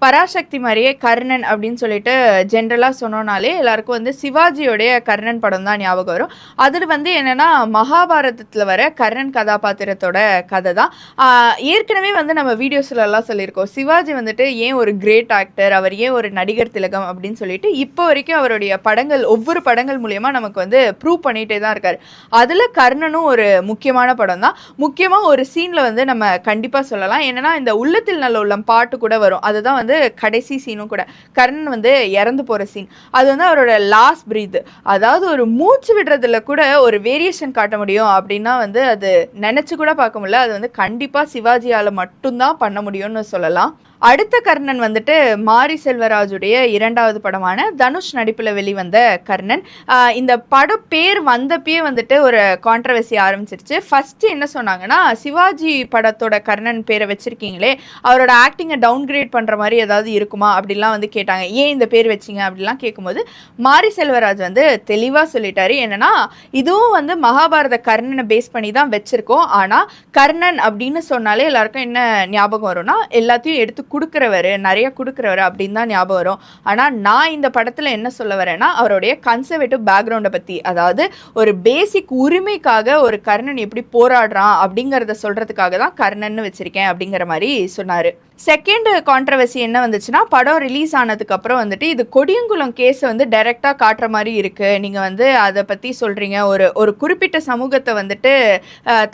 பராசக்தி மாதிரியே கர்ணன் அப்படின்னு சொல்லிட்டு ஜென்ரலாக சொன்னோனாலே எல்லாருக்கும் வந்து சிவாஜியோடைய கர்ணன் படம் தான் ஞாபகம் வரும். அதில் வந்து என்னென்னா மகாபாரதத்தில் வர கர்ணன் கதாபாத்திரத்தோட கதை தான். ஏற்கனவே வந்து நம்ம வீடியோஸ்லலாம் சொல்லியிருக்கோம், சிவாஜி வந்துட்டு ஏன் ஒரு கிரேட் ஆக்டர், அவர் ஏன் ஒரு நடிகர் திலகம் அப்படின்னு சொல்லிட்டு இப்போ வரைக்கும் அவருடைய படங்கள் ஒவ்வொரு படங்கள் மூலயமா நமக்கு வந்து ப்ரூவ் பண்ணிகிட்டே தான் இருக்கார். அதில் கர்ணனும் ஒரு முக்கியமான படம் தான். முக்கியமாக ஒரு சீனில் வந்து நம்ம கண்டிப்பாக சொல்லலாம், என்னென்னா இந்த உள்ளத்தில் நல்ல உள்ளம் பாட்டு கூட வரும். அதுதான் வந்து கடைசி சீனும் கூட. கர்ணன் வந்து இறந்து போகிற சீன், அது வந்து அவரோட லாஸ்ட் பிரீத், அதாவது ஒரு மூச்சு விடுறதுல கூட ஒரு வேரியேஷன் காட்ட முடியும் அப்படின்னா வந்து அது நினச்சி கூட பார்க்க முடியல. அது வந்து கண்டிப்பாக சிவாஜியால் மட்டும்தான் பண்ண முடியும்னு சொல்லலாம். அடுத்த கர்ணன் வந்துட்டு மாரி செல்வராஜுடைய 2வது படமான தனுஷ் நடிப்பில் வெளிவந்த கர்ணன். இந்த படம் பேர் வந்தப்பயே வந்துட்டு ஒரு கான்ட்ரவர்சி ஆரம்பிச்சிருச்சு. ஃபஸ்ட்டு என்ன சொன்னாங்கன்னா, சிவாஜி படத்தோட கர்ணன் பேரை வச்சுருக்கீங்களே, அவரோட ஆக்டிங்கை டவுன்கிரேட் பண்ணுற மாதிரி ஏதாவது இருக்குமா அப்படிலாம் வந்து கேட்டாங்க. ஏன் இந்த பேர் வச்சிங்க அப்படிலாம் கேட்கும்போது மாரி செல்வராஜ் வந்து தெளிவாக சொல்லிட்டாரு, என்னென்னா இதுவும் வந்து மகாபாரத கர்ணனை பேஸ் பண்ணி தான் வச்சுருக்கோம். ஆனால் கர்ணன் அப்படின்னு சொன்னாலே எல்லாருக்கும் என்ன ஞாபகம் வரும்னா, எல்லாத்தையும் எடுத்து கொடுக்குறவர், நிறைய கொடுக்குறவர் அப்படின்னு தான் ஞாபகம் வரும். ஆனால் நான் இந்த படத்தில் என்ன சொல்ல வரேன்னா, அவருடைய கன்சர்வேட்டிவ் பேக்ரவுண்டை பற்றி, அதாவது ஒரு பேசிக் உரிமைக்காக ஒரு கர்ணன் எப்படி போராடுறான் அப்படிங்கிறத சொல்கிறதுக்காக தான் கர்ணன்னு வச்சுருக்கேன் அப்படிங்கிற மாதிரி சொன்னார். செகண்ட் கான்ட்ரவர்சி என்ன வந்துச்சுன்னா, படம் ரிலீஸ் ஆனதுக்கப்புறம் வந்துட்டு இது கொடியங்குளம் கேஸை வந்து டைரெக்டாக காட்டுற மாதிரி இருக்குது, நீங்கள் வந்து அதை பற்றி சொல்கிறீங்க, ஒரு குறிப்பிட்ட சமூகத்தை வந்துட்டு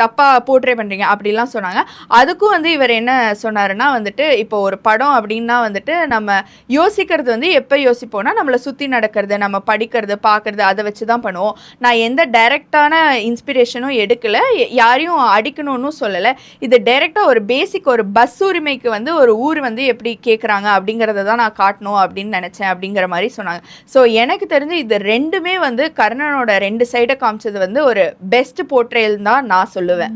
தப்பாக போர்ட்ரே பண்ணுறீங்க அப்படிலாம் சொன்னாங்க. அதுக்கும் வந்து இவர் என்ன சொன்னாருன்னா வந்துட்டு, இப்போ ஒரு படம் அப்படின்னா வந்துட்டு நம்ம யோசிக்கிறது வந்து எப்போ யோசிப்போம்னா, நம்மளை சுற்றி நடக்கிறது, நம்ம படிக்கிறது, பார்க்குறது, அதை வச்சு தான் பண்ணுவோம். நான் எந்த டைரெக்டான இன்ஸ்பிரேஷனும் எடுக்கலை, யாரையும் அடிக்கணும்னு சொல்லலை. இது டைரெக்டாக ஒரு பேசிக் ஒரு பஸ் உரிமைக்கு வந்து ஒரு ஊர் வந்து எப்படி கேட்குறாங்க அப்படிங்கிறத தான் நான் காட்டணும் அப்படின்னு நினச்சேன் அப்படிங்கிற மாதிரி சொன்னாங்க. ஸோ எனக்கு தெரிஞ்சு இது ரெண்டுமே வந்து கர்ணனோட 2 சைடை காமிச்சது வந்து ஒரு பெஸ்ட் போர்ட்ரேல் தான் நான் சொல்லுவேன்.